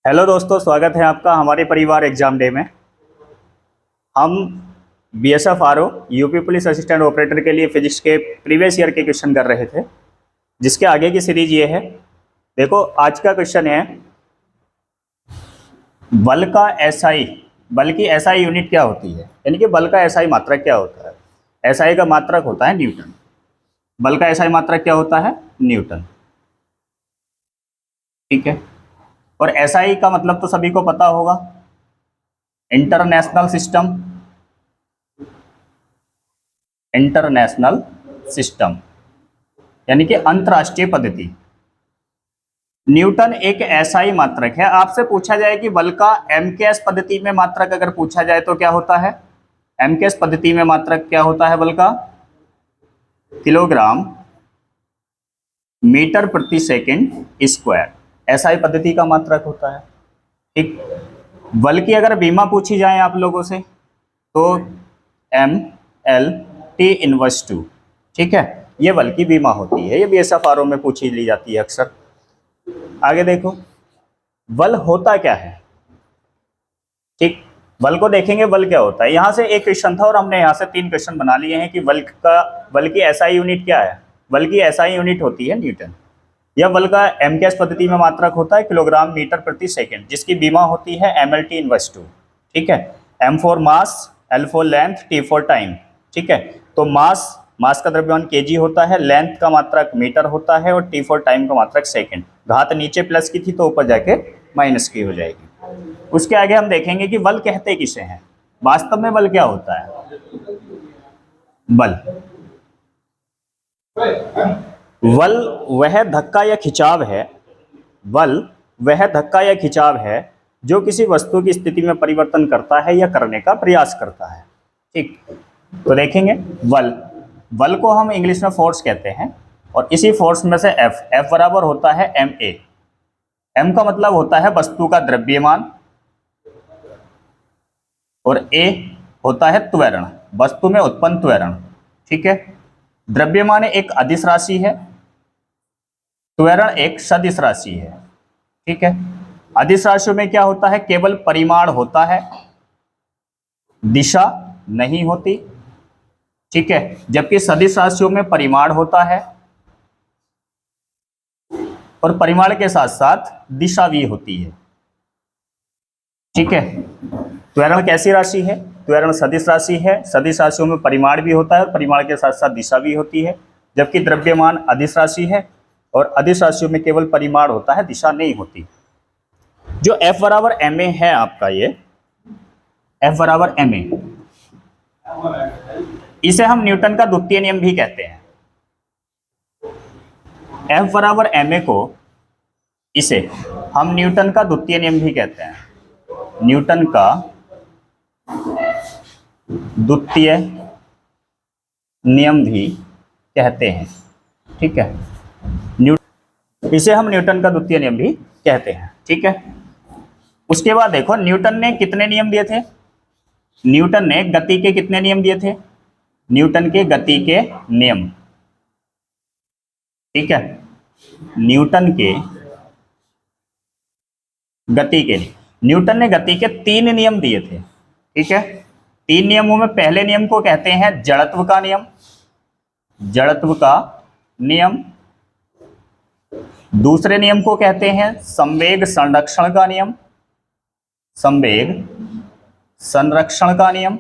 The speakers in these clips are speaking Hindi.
हेलो दोस्तों, स्वागत है आपका हमारे परिवार एग्जाम डे में। हम BSF RO UP police assistant operator के लिए फिजिक्स के प्रीवियस ईयर के क्वेश्चन कर रहे थे, जिसके आगे की सीरीज ये है। देखो, आज का क्वेश्चन है बल का एसआई। बल की एसआई यूनिट क्या होती है, यानी कि बल का एसआई मात्रक क्या होता है। एसआई का मात्रक होता है न्यूटन। बल का एसआई मात्रक क्या होता है? न्यूटन। ठीक है। और एसआई का मतलब तो सभी को पता होगा, इंटरनेशनल सिस्टम। इंटरनेशनल सिस्टम यानी कि अंतरराष्ट्रीय पद्धति। न्यूटन एक एसआई मात्रक है। आपसे पूछा जाए कि बल का एमकेएस पद्धति में मात्रक अगर पूछा जाए तो क्या होता है? एमकेएस पद्धति में मात्रक क्या होता है बल का? किलोग्राम मीटर प्रति सेकंड स्क्वायर एसआई पद्धति का मात्रक होता है। ठीक। बल की अगर बीमा पूछी जाए आप लोगों से तो M L T inverse two. ठीक है, ये बल की बीमा होती है। ये बीएसएफ आरओ में पूछी ली जाती है अक्सर। आगे देखो, बल होता क्या है। ठीक, बल को देखेंगे बल क्या होता है। यहां से एक क्वेश्चन था और हमने यहां से 3 क्वेश्चन बना लिए हैं कि बल की एसआई यूनिट क्या है। बल की एसआई यूनिट होती है न्यूटन। यह बल का एमकेएस पद्धति में मात्रक होता है किलोग्राम मीटर प्रति सेकंड, जिसकी बीमा होती है एमएलटी इनवर्स टू। ठीक है, M for mass, L for length, T for time. ठीक है, तो मास का द्रव्यमान केजी होता है, लेंथ का मात्रक मीटर होता है और टी फॉर टाइम का मात्रक सेकंड। घात नीचे प्लस की थी तो ऊपर जाके माइनस की हो जाएगी। उसके आगे हम देखेंगे कि बल कहते किसे हैं। वास्तव में बल क्या होता है? बल वह धक्का या खिंचाव है। बल वह धक्का या खिंचाव है जो किसी वस्तु की स्थिति में परिवर्तन करता है या करने का प्रयास करता है। ठीक, तो देखेंगे बल को हम इंग्लिश में फोर्स कहते हैं और इसी फोर्स में से एफ बराबर होता है एम ए। एम का मतलब होता है वस्तु का द्रव्यमान और ए होता है त्वरण, वस्तु में उत्पन्न त्वरण। ठीक है, द्रव्यमान एक अदिश राशि है, त्वरण एक सदिश राशि है। ठीक है, अदिश राशियों में क्या होता है? केवल परिमाण होता है, दिशा नहीं होती। ठीक है, जबकि सदिश राशियों में परिमाण होता है और परिमाण के साथ साथ दिशा भी होती है। ठीक है, त्वरण कैसी राशि है? त्वरण सदिश राशि है। सदिश राशियों में परिमाण भी होता है और परिमाण के साथ साथ दिशा भी होती है। जबकि द्रव्यमान अदिश राशि है और अदिश राशियों में केवल परिमाण होता है, दिशा नहीं होती। जो F बराबर एम ए है आपका, ये F बराबर एम ए, इसे हम न्यूटन का द्वितीय नियम भी कहते हैं। F बराबर एम ए को इसे हम न्यूटन का द्वितीय नियम भी कहते हैं। न्यूटन का द्वितीय नियम भी कहते हैं। ठीक है, इसे हम न्यूटन का द्वितीय नियम भी कहते हैं। ठीक है, उसके बाद देखो, न्यूटन ने कितने नियम दिए थे? न्यूटन ने गति के कितने नियम दिए थे? न्यूटन के गति के नियम। ठीक है, न्यूटन के गति के लिए न्यूटन ने गति के 3 नियम दिए थे। ठीक है, 3 नियमों में पहले नियम को कहते हैं जड़त्व का नियम। जड़त्व का नियम। दूसरे नियम को कहते हैं संवेग संरक्षण का नियम। संवेग संरक्षण का नियम।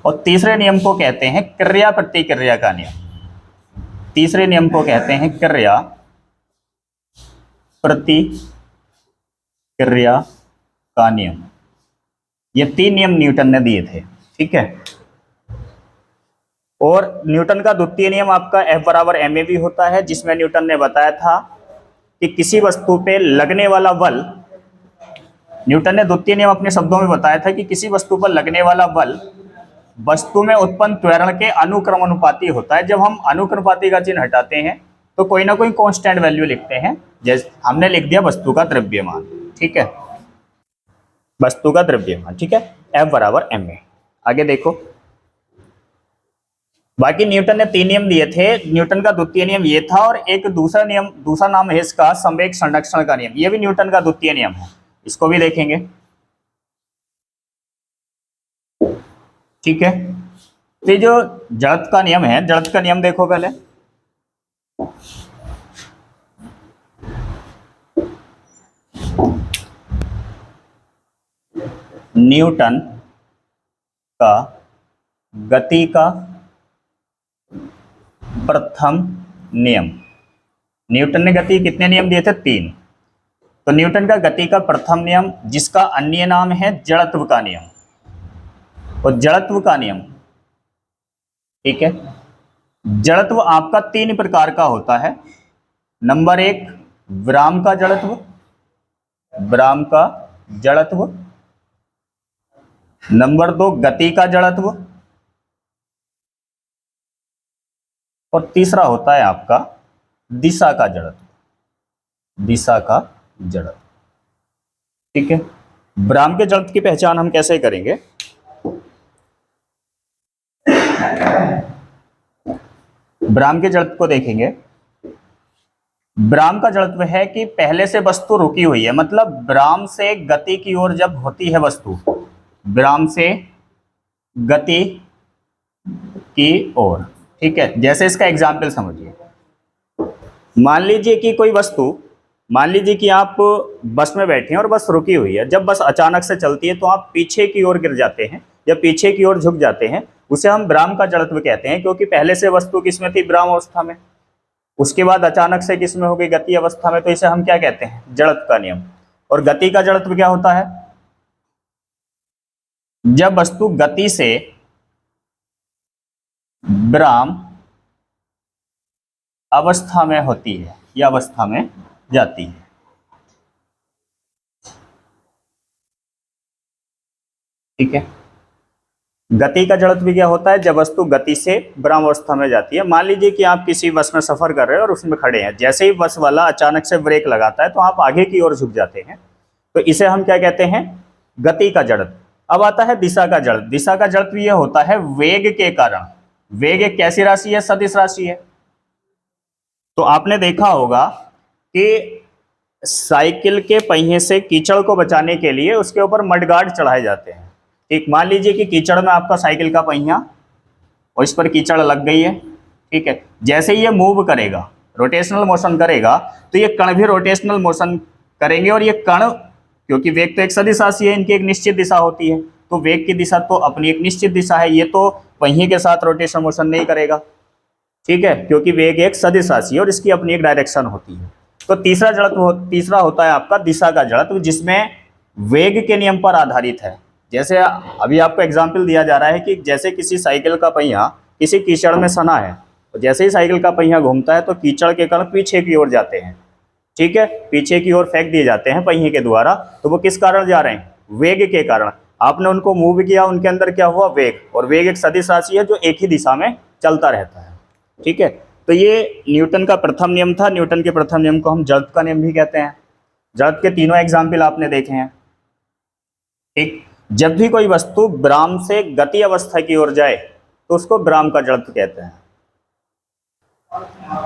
और तीसरे नियम को कहते हैं क्रिया प्रतिक्रिया का नियम। तीसरे नियम को कहते हैं क्रिया प्रतिक्रिया का नियम। ये 3 नियम न्यूटन ने दिए थे। ठीक है, और न्यूटन का द्वितीय नियम आपका F बराबर एम ए भी होता है, जिसमें न्यूटन ने बताया था कि किसी वस्तु पे लगने वाला बल, न्यूटन ने द्वितीय नियम अपने शब्दों में बताया था कि किसी वस्तु पर लगने वाला बल वस्तु में उत्पन्न त्वरण के अनुक्रमानुपाती होता है। जब हम अनुक्रमानुपाती का चिन्ह हटाते हैं तो कोई ना कोई कांस्टेंट वैल्यू लिखते हैं। जैसे हमने लिख दिया वस्तु का द्रव्यमान। ठीक है, वस्तु का द्रव्यमान। ठीक है, F बराबर एम ए। आगे देखो, बाकी न्यूटन ने 3 नियम दिए थे। न्यूटन का द्वितीय नियम ये था, और एक दूसरा नियम, दूसरा नाम है इसका संवेग संरक्षण का नियम। ये भी न्यूटन का द्वितीय नियम है, इसको भी देखेंगे। ठीक है, तो ये जो जड़त्व का नियम है, जड़त्व का नियम देखो पहले। न्यूटन का गति का प्रथम नियम। न्यूटन ने गति कितने नियम दिए थे? 3। तो न्यूटन का गति का प्रथम नियम, जिसका अन्य नाम है जड़त्व का नियम, और जड़त्व का नियम, ठीक है, जड़त्व आपका 3 प्रकार का होता है। नंबर 1 विराम का जड़त्व, विराम का जड़त्व। नंबर 2 गति का जड़त्व, और तीसरा होता है आपका दिशा का जड़त्व, दिशा का जड़त्व। ठीक है, विराम के जड़त्व की पहचान हम कैसे करेंगे? विराम के जड़त्व को देखेंगे। विराम का जड़त्व है कि पहले से वस्तु रुकी हुई है, मतलब विराम से गति की ओर जब होती है वस्तु, विराम से गति की ओर। ठीक है, जैसे इसका एग्जाम्पल समझिए। मान लीजिए कि कोई वस्तु, मान लीजिए कि आप बस में बैठे हैं और बस रुकी हुई है। जब बस अचानक से चलती है तो आप पीछे की ओर गिर जाते हैं या पीछे की ओर झुक जाते हैं, उसे हम विराम का जड़त्व कहते हैं, क्योंकि पहले से वस्तु किसमें थी? विराम अवस्था में। उसके बाद अचानक से किसमें हो गई? गति अवस्था में। तो इसे हम क्या कहते हैं? जड़त्व का नियम। और गति का जड़त्व क्या होता है? जब वस्तु गति से विराम अवस्था में होती है या अवस्था में जाती है। ठीक है, गति का जड़त्व क्या होता है? जब वस्तु गति से विराम अवस्था में जाती है। मान लीजिए कि आप किसी बस में सफर कर रहे हैं और उसमें खड़े हैं, जैसे ही बस वाला अचानक से ब्रेक लगाता है तो आप आगे की ओर झुक जाते हैं, तो इसे हम क्या कहते हैं? गति का जड़त्व। अब आता है दिशा का जड़त्व। दिशा का जड़त्व यह होता है वेग के कारण। वेग एक कैसी राशि है? सदिश राशि है। तो आपने देखा होगा कि साइकिल के पहिए से कीचड़ को बचाने के लिए उसके ऊपर मडगार्ड चढ़ाए जाते हैं। ठीक, मान लीजिए कि कीचड़ में आपका साइकिल का पहिया और इस पर कीचड़ लग गई है। ठीक है, जैसे ही ये मूव करेगा, रोटेशनल मोशन करेगा, तो ये कण भी रोटेशनल मोशन करेंगे, और ये कण, क्योंकि वेग तो एक सदिश राशि है, इनकी एक निश्चित दिशा होती है, तो वेग की दिशा तो अपनी एक निश्चित दिशा है, ये तो पहिए के साथ रोटेशन मोशन नहीं करेगा। ठीक है, क्योंकि वेग एक सदिश राशि है और इसकी अपनी एक डायरेक्शन होती है। तो तीसरा होता है आपका दिशा का जड़त्व, जिसमें वेग के नियम पर आधारित है। जैसे अभी आपको एग्जाम्पल दिया जा रहा है कि जैसे किसी साइकिल का पहिया किसी कीचड़ में सना है, तो जैसे ही साइकिल का पहिया घूमता है तो कीचड़ के कण पीछे की ओर जाते हैं। ठीक है, पीछे की ओर फेंक दिए जाते हैं पहिए के द्वारा। तो वो किस कारण जा रहे हैं? वेग के कारण। आपने उनको मूव किया, उनके अंदर क्या हुआ? वेग। और वेग एक सदिश राशि है जो एक ही दिशा में चलता रहता है। ठीक है, तो ये न्यूटन का प्रथम नियम था। न्यूटन के प्रथम नियम को हम जड़त्व का नियम भी कहते हैं। जड़त्व के तीनों एग्जाम्पल आपने देखे हैं। ठीक, जब भी कोई वस्तु विराम से गति अवस्था की ओर जाए तो उसको विराम का जड़त्व कहते हैं।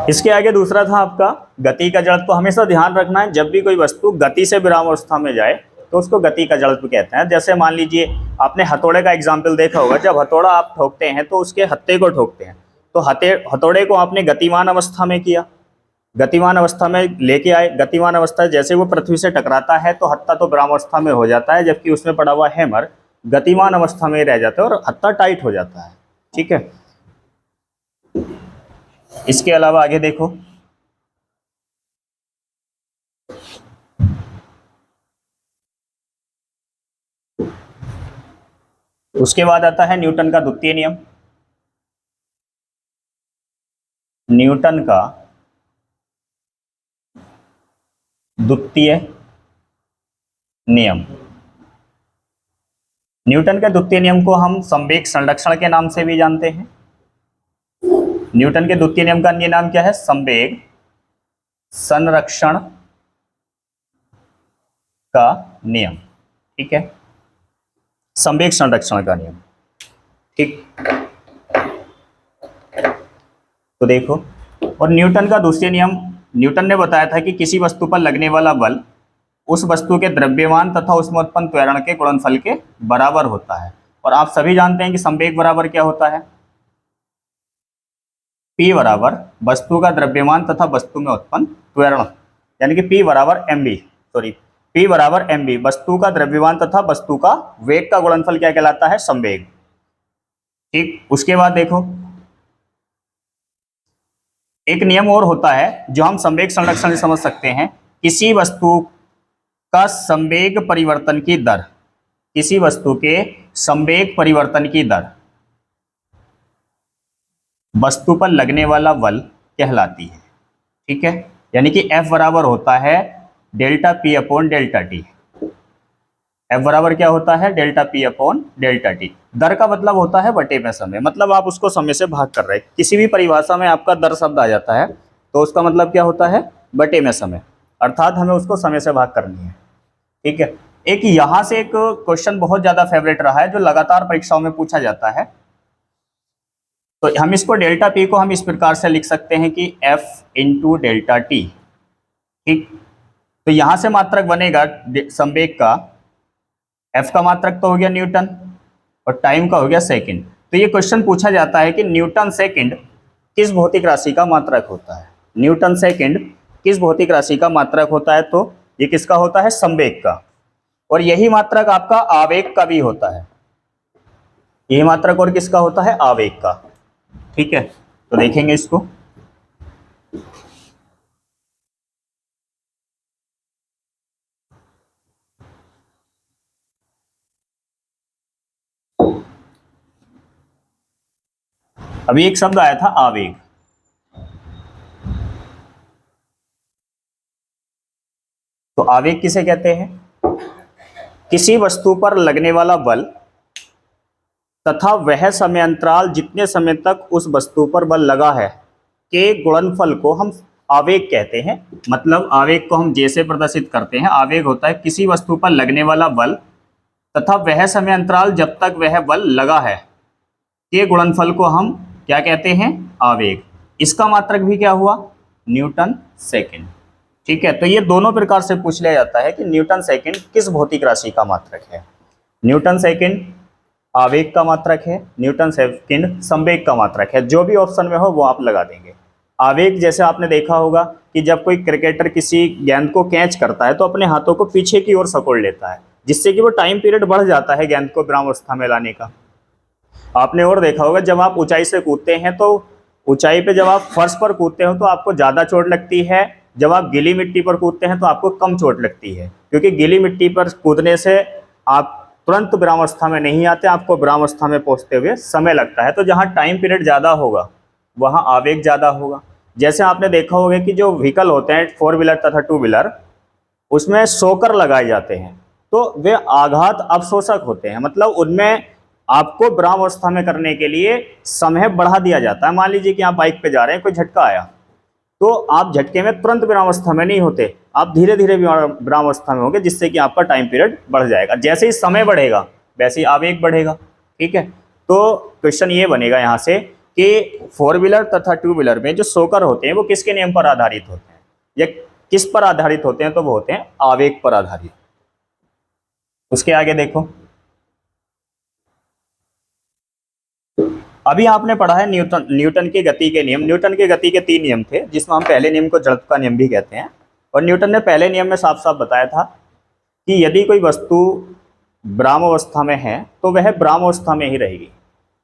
इसके आगे दूसरा था आपका गति का जड़त्व। हमेशा ध्यान रखना है, जब भी कोई वस्तु गति से विराम अवस्था में जाए तो उसको गति का जड़त्व कहते हैं। जैसे मान लीजिए आपने हथौड़े का एग्जाम्पल देखा होगा। जब हथौड़ा आप ठोकते हैं तो उसके हत्थे को ठोकते हैं, तो हथौड़े को आपने गतिमान अवस्था में किया, गतिमान अवस्था में लेके आए। गतिमान अवस्था जैसे वो पृथ्वी से टकराता है तो हत्था तो विराम अवस्था में हो जाता है, जबकि उसमें पड़ा हुआ हैमर गतिमान अवस्था में रह जाता है और हत्था टाइट हो जाता है। ठीक है, इसके अलावा आगे देखो, उसके बाद आता है न्यूटन का द्वितीय नियम। न्यूटन का द्वितीय नियम। न्यूटन के द्वितीय नियम को हम संवेग संरक्षण के नाम से भी जानते हैं। न्यूटन के द्वितीय नियम का अन्य नाम क्या है? संवेग संरक्षण का नियम। ठीक है, संवेग संरक्षण का नियम। ठीक, तो देखो, और न्यूटन का दूसरे नियम, न्यूटन ने बताया था कि किसी वस्तु पर लगने वाला बल उस वस्तु के द्रव्यमान तथा उसमें उत्पन्न त्वरण के गुणनफल के बराबर होता है। और आप सभी जानते हैं कि संवेग बराबर क्या होता है, P बराबर वस्तु का द्रव्यमान तथा वस्तु में उत्पन्न त्वरण, यानी कि P बराबर mv, सॉरी P बराबर mv, वस्तु का द्रव्यमान तथा वस्तु का वेग का गुणनफल क्या कहलाता है, संवेग। ठीक, उसके बाद देखो एक नियम और होता है जो हम संवेग संरक्षण से समझ सकते हैं। किसी वस्तु का संवेग परिवर्तन की दर, किसी वस्तु के संवेग परिवर्तन की दर वस्तु पर लगने वाला बल कहलाती है। ठीक है, यानी कि F बराबर होता है delta P upon delta T. F बराबर क्या होता है, delta P upon delta T. दर का मतलब होता है बटे में समय, मतलब आप उसको समय से भाग कर रहे हैं। किसी भी परिभाषा में आपका दर शब्द आ जाता है तो उसका मतलब क्या होता है, बटे में समय, अर्थात हमें उसको समय से भाग करनी है। ठीक है, एक यहां से एक क्वेश्चन बहुत ज्यादा फेवरेट रहा है जो लगातार परीक्षाओं में पूछा जाता है। तो हम इसको डेल्टा पी को हम इस प्रकार से लिख सकते हैं कि F इंटू डेल्टा टी। ठीक, तो यहां से मात्रक बनेगा संवेग का, F का मात्रक तो हो गया न्यूटन और टाइम का हो गया सेकंड। तो ये क्वेश्चन पूछा जाता है कि न्यूटन सेकंड किस भौतिक राशि का मात्रक होता है, न्यूटन सेकंड किस भौतिक राशि का मात्रक होता है। तो ये किसका होता है, संवेग का, और यही मात्रक आपका आवेग का भी होता है। यही मात्रक और किसका होता है, आवेग का। ठीक है, तो देखेंगे इसको। अभी एक शब्द आया था आवेग, तो आवेग किसे कहते हैं, किसी वस्तु पर लगने वाला बल तथा वह समय अंतराल जितने समय तक उस वस्तु पर बल लगा है के गुणनफल को हम आवेग कहते हैं। मतलब आवेग को हम जैसे प्रदर्शित करते हैं, आवेग होता है किसी वस्तु पर लगने वाला बल तथा वह समय अंतराल जब तक वह बल लगा है के गुणनफल को हम क्या कहते हैं, आवेग। इसका मात्रक भी क्या हुआ, न्यूटन सेकंड। ठीक है, तो ये दोनों प्रकार से पूछ लिया जाता है कि न्यूटन सेकंड किस भौतिक राशि का मात्रक है। न्यूटन सेकंड आवेग का मात्रक है, न्यूटन सेकंड संवेग का मात्रक है। जो भी ऑप्शन में हो वो आप लगा देंगे। आवेग जैसे आपने देखा होगा कि जब कोई क्रिकेटर किसी गेंद को कैच करता है तो अपने हाथों को पीछे की ओर सकोड़ लेता है, जिससे कि वो टाइम पीरियड बढ़ जाता है गेंद को विरामावस्था में लाने का। आपने और देखा होगा जब आप ऊंचाई से कूदते हैं तो ऊंचाई पे जब आप फर्श पर कूदते हो तो आपको ज़्यादा चोट लगती है, जब आप गीली मिट्टी पर कूदते हैं तो आपको कम चोट लगती है, क्योंकि गीली मिट्टी पर कूदने से आप तुरंत विरामावस्था में नहीं आते, आपको विरामावस्था में पहुंचते हुए समय लगता है। तो जहाँ टाइम पीरियड ज़्यादा होगा वहाँ आवेग ज़्यादा होगा। जैसे आपने देखा होगा कि जो व्हीकल होते हैं 4 व्हीलर तथा 2 व्हीलर, उसमें शोकर लगाए जाते हैं तो वे आघात अवशोषक होते हैं, मतलब उनमें आपको विरामावस्था में करने के लिए समय बढ़ा दिया जाता है। मान लीजिए कि आप बाइक पे जा रहे हैं, कोई झटका आया तो आप झटके में तुरंत विरामावस्था में नहीं होते, आप धीरे धीरे विरामावस्था में होंगे, जिससे कि आपका टाइम पीरियड बढ़ जाएगा। जैसे ही समय बढ़ेगा वैसे ही आवेग बढ़ेगा। ठीक है, तो क्वेश्चन ये बनेगा यहाँ से कि 4 व्हीलर तथा 2 व्हीलर में जो शोकर होते हैं वो किसके नियम पर आधारित होते हैं, या किस पर आधारित होते हैं, तो वो होते हैं आवेग पर आधारित। उसके आगे देखो, अभी आपने पढ़ा है न्यूटन की गति के नियम। न्यूटन की गति के 3 नियम थे, जिसमें हम पहले नियम को जड़त्व का नियम भी कहते हैं। और न्यूटन ने पहले नियम में साफ साफ बताया था कि यदि कोई वस्तु विरामावस्था में है तो वह विरामावस्था में ही रहेगी,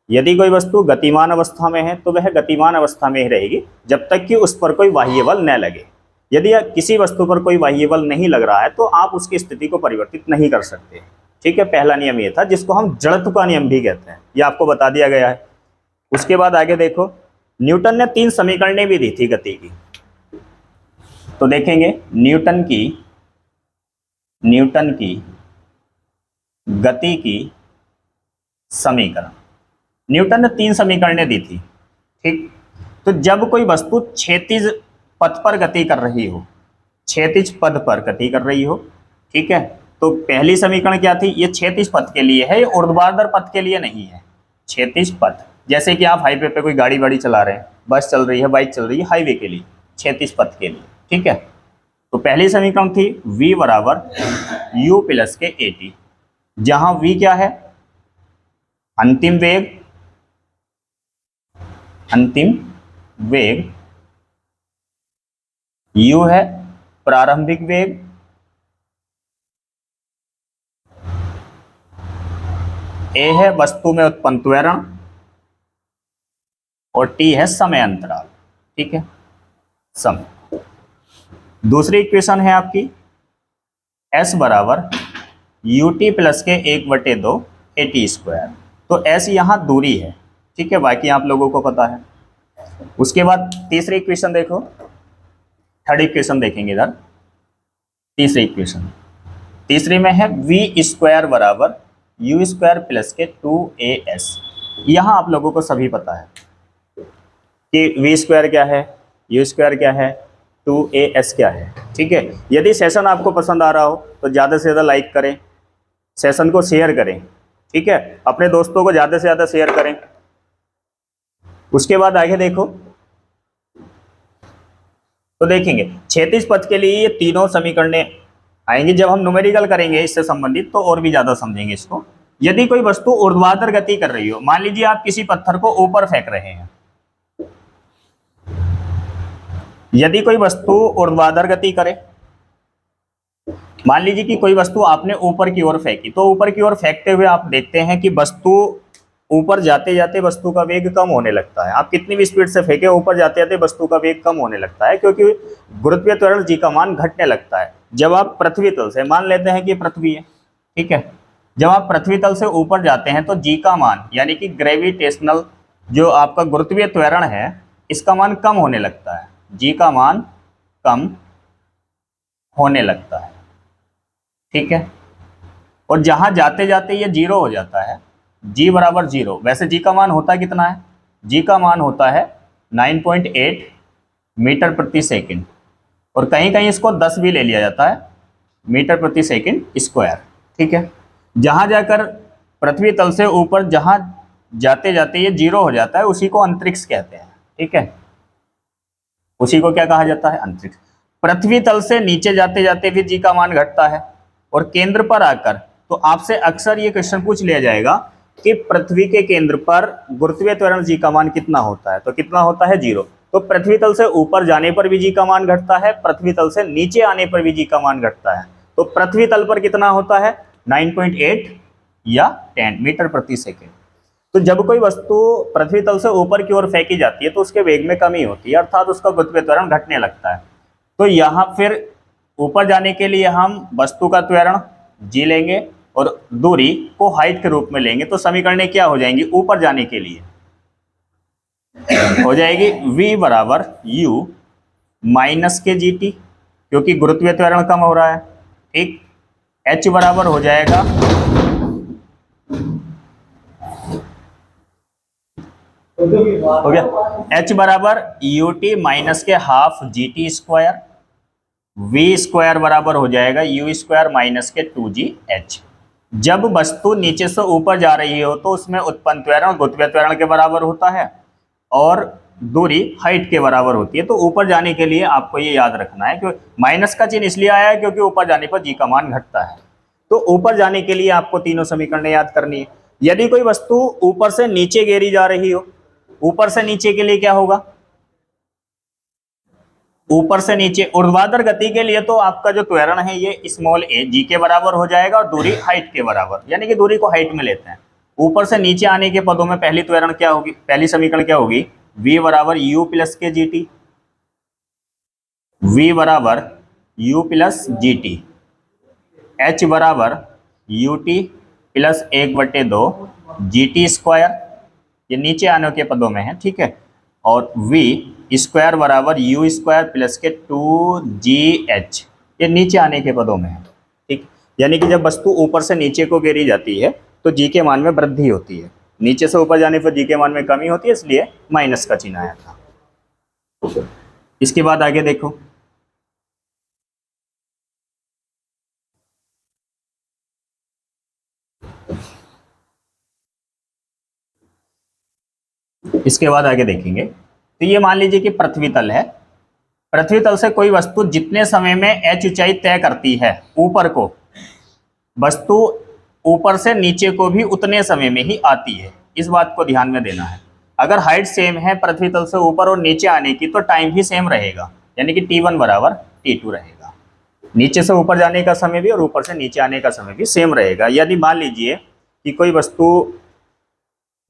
यदि कोई वस्तु गतिमान अवस्था में है तो वह गतिमान अवस्था में ही रहेगी, जब तक कि उस पर कोई बाह्य बल न लगे। यदि किसी वस्तु पर कोई बाह्य बल नहीं लग रहा है तो आप उसकी स्थिति को परिवर्तित नहीं कर सकते। ठीक है, पहला नियम ये था, जिसको हम जड़त्व का नियम भी कहते हैं, ये आपको बता दिया गया है। उसके बाद आगे देखो, न्यूटन ने 3 समीकरणें भी दी थी गति की। तो देखेंगे न्यूटन की गति की समीकरण, न्यूटन ने 3 समीकरणें दी थी। ठीक, तो जब कोई वस्तु क्षैतिज पथ पर गति कर रही हो, क्षैतिज पथ पर गति कर रही हो, ठीक है, तो पहली समीकरण क्या थी, ये क्षैतिज पथ के लिए है, ये ऊर्ध्वाधर पथ के लिए नहीं है। क्षैतिज पथ जैसे कि आप हाईवे पे कोई गाड़ी वाड़ी चला रहे हैं, बस चल रही है, बाइक चल रही है हाईवे के लिए, क्षैतिज पथ के लिए, ठीक है। तो पहली समीकरण थी v बराबर u प्लस के at, जहां v क्या है, अंतिम वेग, अंतिम वेग, u है प्रारंभिक वेग, a है वस्तु में उत्पन्न त्वरण, और t है समय अंतराल, ठीक है, समय। दूसरी इक्वेशन है आपकी s बराबर यू टी प्लस के 1/2 एटी स्क्वायर। तो s यहाँ दूरी है, ठीक है, बाकी आप लोगों को पता है। उसके बाद तीसरी इक्वेशन देखो, थर्ड इक्वेशन देखेंगे इधर, तीसरी इक्वेशन, तीसरी में है वी स्क्वायर बराबर यू स्क्वायर प्लस के 2as। यहाँ आप लोगों को सभी पता है कि वी स्क्वायर क्या है, यू स्क्वायर क्या है, 2as क्या है, ठीक है। यदि सेशन आपको पसंद आ रहा हो तो ज़्यादा से ज़्यादा लाइक करें, सेशन को शेयर करें, ठीक है, अपने दोस्तों को ज़्यादा से ज़्यादा शेयर करें। उसके बाद आगे देखो, तो देखेंगे क्षैतिज पथ के लिए ये तीनों समीकरणें आएंगी। जब हम न्यूमेरिकल करेंगे इससे संबंधित तो और भी ज़्यादा समझेंगे इसको। यदि कोई वस्तु ऊर्ध्वाधर गति कर रही हो, मान लीजिए आप किसी पत्थर को ऊपर फेंक रहे हैं, यदि कोई वस्तु ऊर्ध्वाधर गति करे, मान लीजिए कि कोई वस्तु आपने ऊपर की ओर फेंकी, तो ऊपर की ओर फेंकते हुए आप देखते हैं कि वस्तु ऊपर जाते जाते वस्तु का वेग कम होने लगता है। आप कितनी भी स्पीड से फेंके, ऊपर जाते जाते वस्तु का वेग कम होने लगता है, क्योंकि गुरुत्वीय त्वरण जी का मान घटने लगता है। जब आप पृथ्वी तल से, मान लेते हैं कि पृथ्वी है, ठीक है, जब आप पृथ्वी तल से ऊपर जाते हैं तो जी का मान यानी कि ग्रेविटेशनल जो आपका गुरुत्वीय त्वरण है, इसका मान कम होने लगता है, जी का मान कम होने लगता है, ठीक है। और जहां जाते जाते ये जीरो हो जाता है, जी बराबर जीरो। वैसे जी का मान होता कितना है, जी का मान होता है 9.8 मीटर प्रति सेकंड, और कहीं कहीं इसको 10 भी ले लिया जाता है, मीटर प्रति सेकंड स्क्वायर, ठीक है। जहां जाकर पृथ्वी तल से ऊपर जहां जाते जाते ये जीरो हो जाता है, उसी को अंतरिक्ष कहते हैं, ठीक है, उसी को क्या कहा जाता है, अंतरिक्ष। पृथ्वी तल से नीचे जाते जाते भी जी का मान घटता है, और केंद्र पर आकर, तो आपसे अक्सर ये क्वेश्चन पूछ लिया जाएगा कि पृथ्वी के केंद्र पर गुरुत्वीय त्वरण जी का मान कितना होता है, तो कितना होता है, जीरो। तो पृथ्वी तल से ऊपर जाने पर भी जी का मान घटता है, पृथ्वी तल से नीचे आने पर भी जी का मान घटता है। तो पृथ्वी तल पर कितना होता है, 9.8 या 10 मीटर प्रति सेकेंड। तो जब कोई वस्तु पृथ्वी तल से ऊपर की ओर फेंकी जाती है तो उसके वेग में कमी होती है, अर्थात उसका गुरुत्वीय त्वरण घटने लगता है। तो यहाँ फिर ऊपर जाने के लिए हम वस्तु का त्वरण जी लेंगे और दूरी को हाइट के रूप में लेंगे। तो समीकरणें क्या हो जाएंगी, ऊपर जाने के लिए हो जाएगी v बराबर u माइनस के जी टी, क्योंकि गुरुत्वीय त्वरण कम हो रहा है, ठीक। h बराबर हो जाएगा, हो गया, h बराबर यू टी माइनस के half g T square, v square बराबर हो जाएगा यू स्क्वायर माइनस के 2gh। जब वस्तु नीचे से ऊपर जा रही हो तो उसमें उत्पन्न त्वरण गुरुत्वीय त्वरण के बराबर होता है, और दूरी हाइट के बराबर होती है। तो ऊपर जाने के लिए आपको ये याद रखना है कि माइनस का चिन्ह इसलिए आया है क्योंकि ऊपर जाने पर जी का मान घटता है। तो ऊपर जाने के लिए आपको तीनों समीकरण याद करनी है। यदि कोई वस्तु ऊपर से नीचे गिरी जा रही हो, ऊपर से नीचे के लिए क्या होगा, ऊपर से नीचे ऊर्ध्वाधर गति के लिए तो आपका जो त्वरण है ये स्मॉल ए जी के बराबर हो जाएगा, और दूरी हाइट के बराबर, यानी कि दूरी को हाइट में लेते हैं। ऊपर से नीचे आने के पदों में पहली त्वरण क्या होगी, पहली समीकरण क्या होगी, v बराबर यू प्लस के जी टी, v बराबर U plus G T, H बराबर you T plus 1/2 G T square, ये नीचे आने के पदों में है, ठीक है। और v स्क्वायर बराबर यू स्क्वायर प्लस के 2gh, ये नीचे आने के पदों में है, ठीक। यानी कि जब वस्तु ऊपर से नीचे को गिरी जाती है तो जी के मान में वृद्धि होती है, नीचे से ऊपर जाने पर जी के मान में कमी होती है, इसलिए माइनस का चिन्ह आया था। इसके बाद आगे देखो, इसके बाद आगे देखेंगे, तो ये मान लीजिए कि पृथ्वी तल है। पृथ्वी तल से कोई वस्तु जितने समय में h ऊंचाई तय करती है ऊपर को, वस्तु ऊपर से नीचे को भी उतने समय में ही आती है। इस बात को ध्यान में देना है। अगर हाइट सेम है पृथ्वी तल से ऊपर और नीचे आने की, तो टाइम भी सेम रहेगा, यानी कि t1 बराबर t2 रहेगा। नीचे से ऊपर जाने का समय भी और ऊपर से नीचे आने का समय भी सेम रहेगा। यदि मान लीजिए कि कोई वस्तु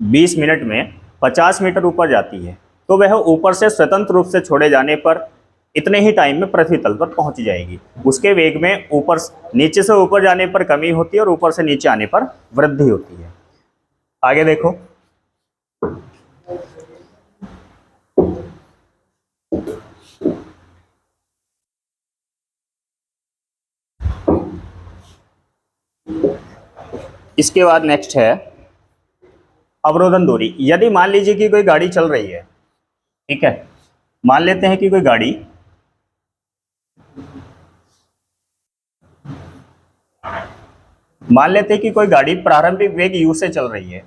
20 मिनट में 50 मीटर ऊपर जाती है, तो वह ऊपर से स्वतंत्र रूप से छोड़े जाने पर इतने ही टाइम में पृथ्वी तल पर पहुंच जाएगी। उसके वेग में नीचे से ऊपर जाने पर कमी होती है और ऊपर से नीचे आने पर वृद्धि होती है। आगे देखो, इसके बाद नेक्स्ट है अवरोधन दूरी। यदि मान लीजिए कि कोई गाड़ी चल रही है, ठीक है, मान लेते हैं कि कोई गाड़ी प्रारंभिक वेग u से चल रही है।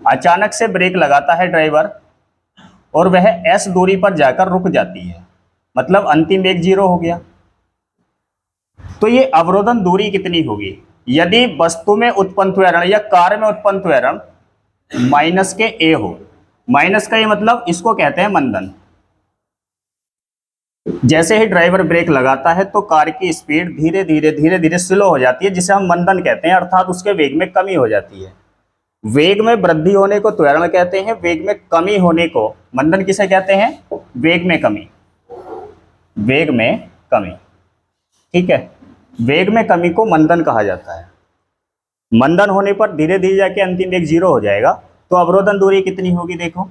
अचानक से ब्रेक लगाता है ड्राइवर और वह s दूरी पर जाकर रुक जाती है, मतलब अंतिम वेग 0 हो गया। तो ये अवरोधन दूरी कितनी होगी? यदि वस्तु में उत्पन्न त्वरण या कार्य में उत्पन्न त्वरण माइनस के a हो। माइनस का ये मतलब इसको कहते हैं मंदन। जैसे ही ड्राइवर ब्रेक लगाता है तो कार की स्पीड धीरे धीरे स्लो हो जाती है, जिसे हम मंदन कहते हैं, अर्थात उसके वेग में कमी हो जाती है। वेग में वृद्धि होने को त्वरण कहते हैं, वेग में कमी होने को मंदन किसे कहते हैं? वेग में कमी। वेग में कमी, ठीक है, वेग में कमी को मंदन कहा जाता है। मंदन होने पर धीरे धीरे जाके अंतिम वेग 0 हो जाएगा। तो अवरोधन दूरी कितनी होगी? देखो,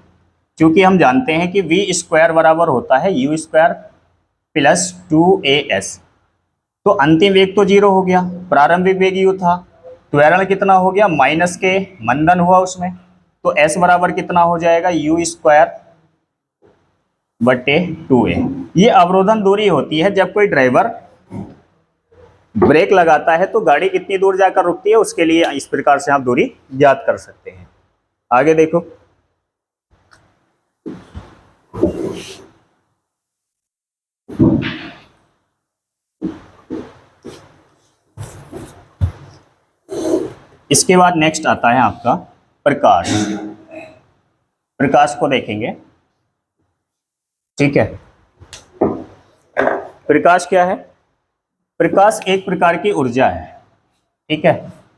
क्योंकि हम जानते हैं कि v स्क्वायर बराबर होता है u स्क्वायर प्लस 2as, तो अंतिम वेग तो 0 हो गया, प्रारंभिक वेग u था, त्वरण कितना हो गया? माइनस के, मंदन हुआ उसमें, तो s बराबर कितना हो जाएगा? u स्क्वायर बटे 2a। ये अवरोधन दूरी होती है जब कोई ड्राइवर ब्रेक लगाता है तो गाड़ी कितनी दूर जाकर रुकती है, उसके लिए इस प्रकार से आप दूरी ज्ञात कर सकते हैं। आगे देखो, इसके बाद नेक्स्ट आता है आपका प्रकाश। प्रकाश को देखेंगे, ठीक है। प्रकाश क्या है? प्रकाश एक प्रकार की ऊर्जा है, ठीक है।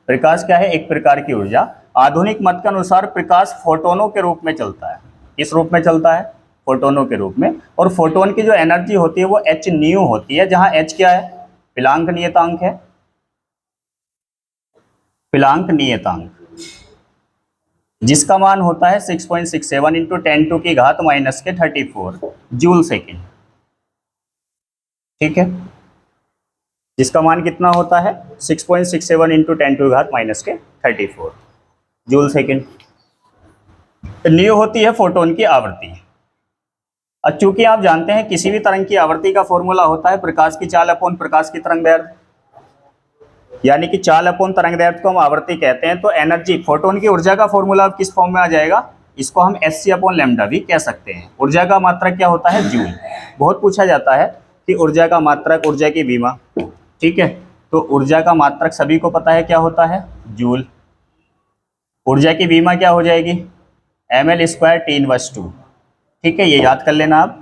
प्रकाश क्या है? एक प्रकार की ऊर्जा। आधुनिक मत के अनुसार प्रकाश फोटोनों के रूप में चलता है। किस रूप में चलता है? फोटोनों के रूप में। और फोटोन की जो एनर्जी होती है वो h न्यू होती है, जहां h क्या है? प्लांक नियतांक है। प्लांक नियतांक जिसका मान होता है 6.67 इंटू 10 की घात माइनस के 34 जूल सेकेंड, ठीक है। जिसका मान कितना होता है? 6.67 इंटू 10 की घात माइनस के 34 जूल सेकेंड। न्यू होती है फोटोन की आवृत्ति। अब चूंकि आप जानते हैं किसी भी तरंग की आवृत्ति का फॉर्मूला होता है प्रकाश की चाल अपॉन प्रकाश की तरंग दैर्ध्य, यानी कि चाल अपॉन तरंग दैर्ध्य को हम आवृत्ति कहते हैं। तो एनर्जी, फोटोन की ऊर्जा का फॉर्मूला अब किस फॉर्म में आ जाएगा? इसको हम Sc अपॉन लैम्डा भी कह सकते हैं। ऊर्जा का मात्रक क्या होता है? जूल। बहुत पूछा जाता है कि ऊर्जा का मात्रक, ऊर्जा की विमा, ठीक है। तो ऊर्जा का मात्रक सभी को पता है क्या होता है? जूल। ऊर्जा की विमा क्या हो जाएगी? ml स्क्वायर T/2, ठीक है। ये याद कर लेना आप,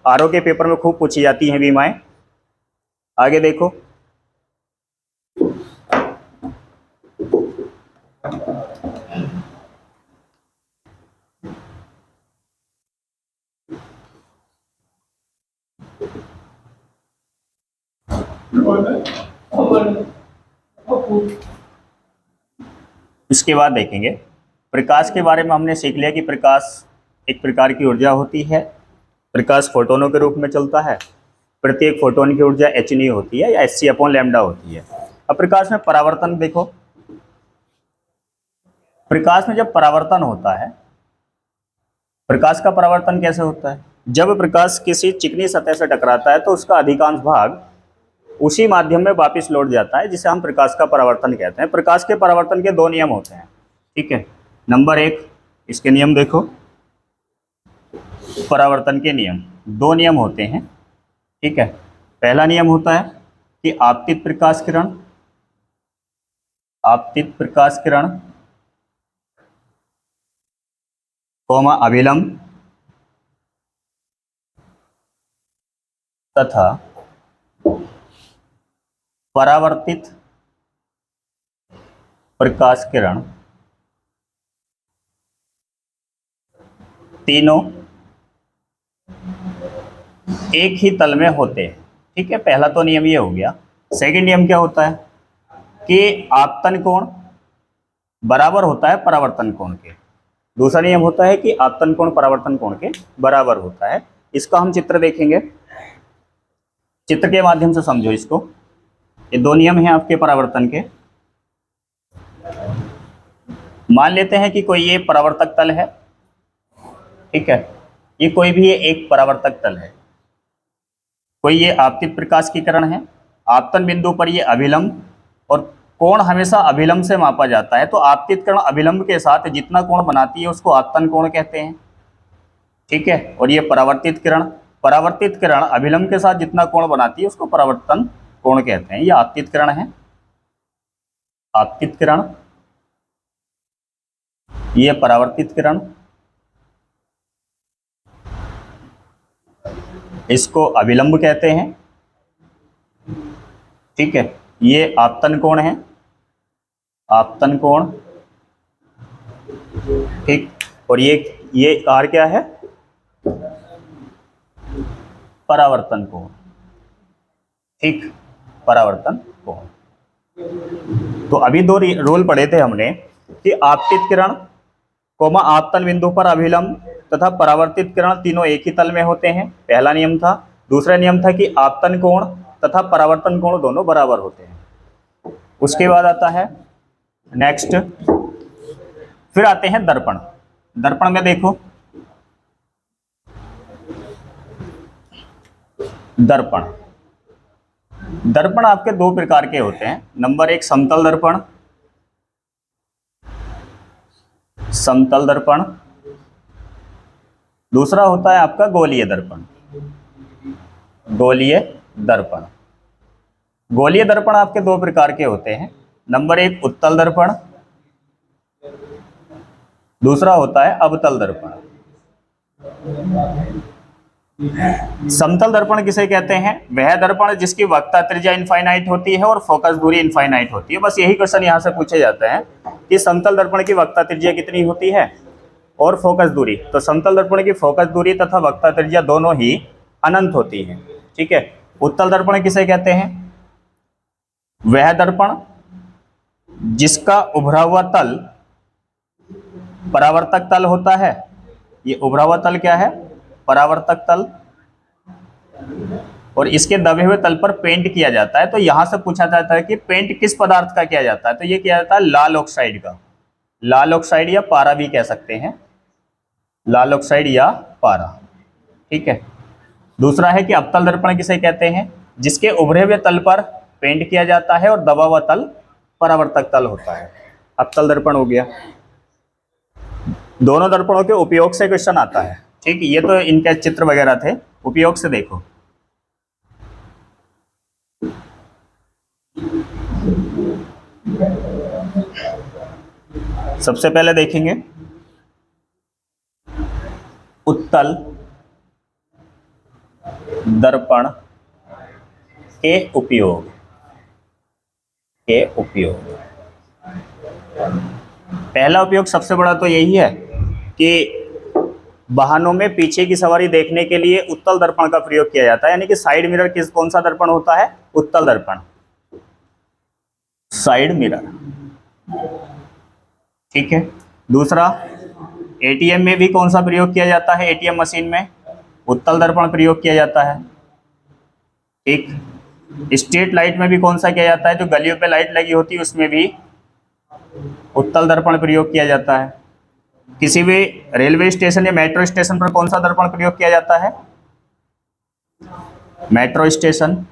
आरओ के पेपर में खूब पूछी जाती हैं विमाएं। आगे देखो, इसके बाद देखेंगे प्रकाश के बारे में। हमने सीख लिया कि प्रकाश एक प्रकार की ऊर्जा होती है। प्रकाश फोटोनों के रूप में चलता है। प्रत्येक फोटोन की ऊर्जा h न्यू होती है या Sc अपॉन लैम्डा होती है। अब प्रकाश में परावर्तन देखो। प्रकाश में जब परावर्तन होता है, प्रकाश का परावर्तन कैसे होता है? जब प्रकाश किसी चिकनी सतह से टकराता है तो उसका अधिकांश भाग उसी माध्यम में वापस लौट जाता है, जिसे हम प्रकाश का परावर्तन कहते हैं। प्रकाश के परावर्तन के 2 नियम होते हैं, ठीक है। नंबर 1, इसके नियम देखो। परावर्तन के नियम, दो नियम होते हैं, ठीक है। पहला नियम होता है कि आपतित प्रकाश किरण, आपतित प्रकाश किरण कोमा अभिलंब तथा परावर्तित प्रकाश किरण तीनों एक ही तल में होते हैं, ठीक है। पहला तो नियम ये हो गया। सेकंड नियम क्या होता है कि आपतन कोण बराबर होता है परावर्तन कोण के। दूसरा नियम होता है कि आपतन कोण परावर्तन कोण के बराबर होता है। इसका हम चित्र देखेंगे, चित्र के माध्यम से समझो इसको। ये दो नियम हैं आपके परावर्तन के। मान लेते हैं कि कोई ये परावर्तक तल है, ठीक है। ये कोई भी ये एक परावर्तक तल है, कोई ये आपतित प्रकाश की किरण है, आपतन बिंदु पर ये अभिलंब, और कोण हमेशा अभिलंब से मापा जाता है। तो आपतित किरण अभिलंब के साथ जितना कोण बनाती है उसको आपतन कोण कहते हैं, ठीक है। और ये परावर्तित किरण अभिलंब के साथ जितना कोण बनाती है उसको परावर्तन कोण कहते हैं। ये आपतित किरण है, आपतित किरण, ये परावर्तित किरण, इसको अभिलंब कहते हैं, ठीक है। ये आपतन कोण है, आपतन कोण, ठीक। और ये आर क्या है, परावर्तन कोण, ठीक, परावर्तन कोण। तो अभी दो रोल पढ़े थे हमने कि आपतित किरण कोमा आपतन बिंदु पर अभिलंब तथा परावर्तित किरण तीनों एक ही तल में होते हैं, पहला नियम था। दूसरा नियम था कि आपतन कोण तथा परावर्तन कोण दोनों बराबर होते हैं। उसके बाद आता है नेक्स्ट, फिर आते हैं दर्पण। दर्पण में देखो, दर्पण, दर्पण आपके दो प्रकार के होते हैं। नंबर एक समतल दर्पण, समतल दर्पण। दूसरा होता है आपका गोलीय दर्पण, गोलीय दर्पण। गोलीय दर्पण आपके दो प्रकार के होते हैं। नंबर एक उत्तल दर्पण, दूसरा होता है अवतल दर्पण। समतल दर्पण किसे कहते हैं, वह दर्पण जिसकी वक्रता त्रिज्या इनफाइनाइट होती है और फोकस दूरी इनफाइनाइट होती है। बस यही क्वेश्चन यहां से पूछे जाते हैं कि समतल दर्पण की वक्रता त्रिज्या कितनी होती है और फोकस दूरी। तो समतल दर्पण की फोकस दूरी तथा वक्रता त्रिज्या दोनों ही अनंत होती है, ठीक है। उत्तल दर्पण किसे कहते हैं, वह दर्पण जिसका उभरा हुआ तल परावर्तक तल होता है। ये उभरा हुआ तल क्या है, परावर्तक तल, और इसके दबे हुए तल पर पेंट किया जाता है। तो यहां से पूछा जाता है कि पेंट किस पदार्थ का किया जाता है, तो ये किया जाता है लाल ऑक्साइड का। लाल ऑक्साइड या पारा भी कह सकते हैं, लाल ऑक्साइड या पारा, ठीक है। दूसरा है कि अवतल दर्पण किसे कहते हैं, जिसके उभरे हुए तल पर पेंट किया जाता है और दबा हुआ तल परावर्तक तल होता है, अवतल दर्पण हो गया। दोनों दर्पणों के उपयोग से क्वेश्चन आता है, ठीक। ये तो इनके चित्र वगैरह थे, उपयोग से देखो। सबसे पहले देखेंगे उत्तल दर्पण के उपयोग, के उपयोग। पहला उपयोग सबसे बड़ा तो यही है कि वाहनों में पीछे की सवारी देखने के लिए उत्तल दर्पण का प्रयोग किया जाता है। यानी कि साइड मिरर कौन सा दर्पण होता है, उत्तल दर्पण, साइड मिरर, ठीक है। दूसरा, एटीएम में भी कौन सा प्रयोग किया जाता है, एटीएम मशीन में उत्तल दर्पण प्रयोग किया जाता है, ठीक। स्ट्रीट लाइट में भी कौन सा किया जाता है, जो गलियों पे लाइट लगी होती है उसमें भी उत्तल दर्पण प्रयोग किया जाता है। किसी भी रेलवे स्टेशन या मेट्रो स्टेशन पर कौन सा दर्पण प्रयोग किया जाता है, मेट्रो स्टेशन,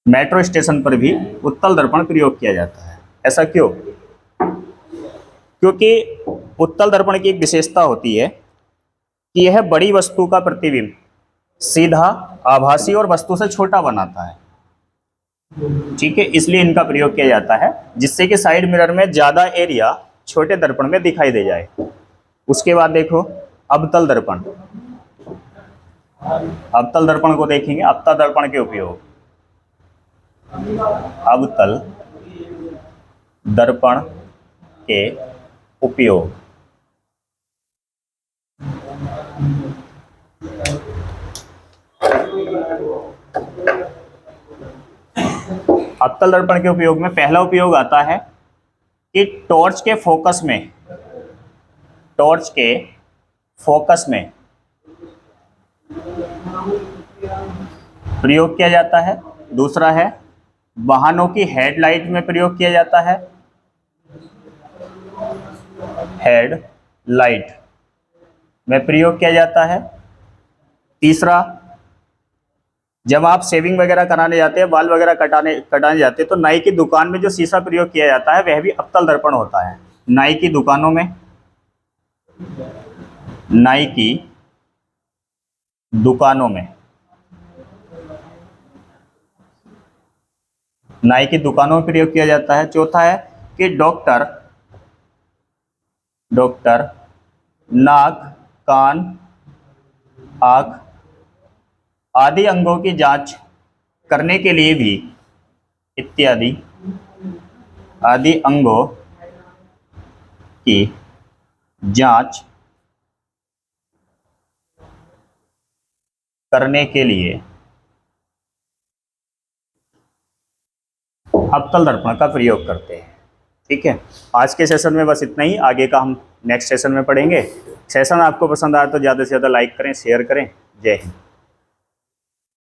मेट्रो स्टेशन पर भी उत्तल दर्पण प्रयोग किया जाता है। ऐसा क्यों, क्योंकि उत्तल दर्पण की एक विशेषता होती है कि यह बड़ी वस्तु का प्रतिबिंब सीधा, आभासी और वस्तु से छोटा बनाता है। ठीक है, इसलिए इनका प्रयोग किया जाता है, जिससे कि साइड मिरर में ज्यादा एरिया छोटे दर्पण में दिखाई दे जाए। उसके बाद देखो अवतल दर्पण। अवतल दर्पण को देखेंगे, अवतल दर्पण के उपयोग। अवतल दर्पण के उपयोग। अवतल दर्पण के उपयोग में पहला उपयोग आता है कि टॉर्च के फोकस में प्रयोग किया जाता है। दूसरा है वाहनों की हेडलाइट में प्रयोग किया जाता है। हेडलाइट में प्रयोग किया जाता है। तीसरा, जब आप शेविंग वगैरह कराने जाते हैं, बाल वगैरह कटाने जाते हैं, तो नाई की दुकान में जो शीशा प्रयोग किया जाता है वह भी अवतल दर्पण होता है। नाई की दुकानों में प्रयोग किया जाता है। चौथा है कि डॉक्टर नाक, कान, आँख आदि अंगों की जांच करने के लिए भी आदि अंगों की जांच करने के लिए अवतल दर्पण का प्रयोग करते हैं। ठीक है, आज के सेशन में बस इतना ही। आगे का हम नेक्स्ट सेशन में पढ़ेंगे। सेशन आपको पसंद आया तो ज़्यादा से ज़्यादा लाइक करें, शेयर करें। जय हिंद।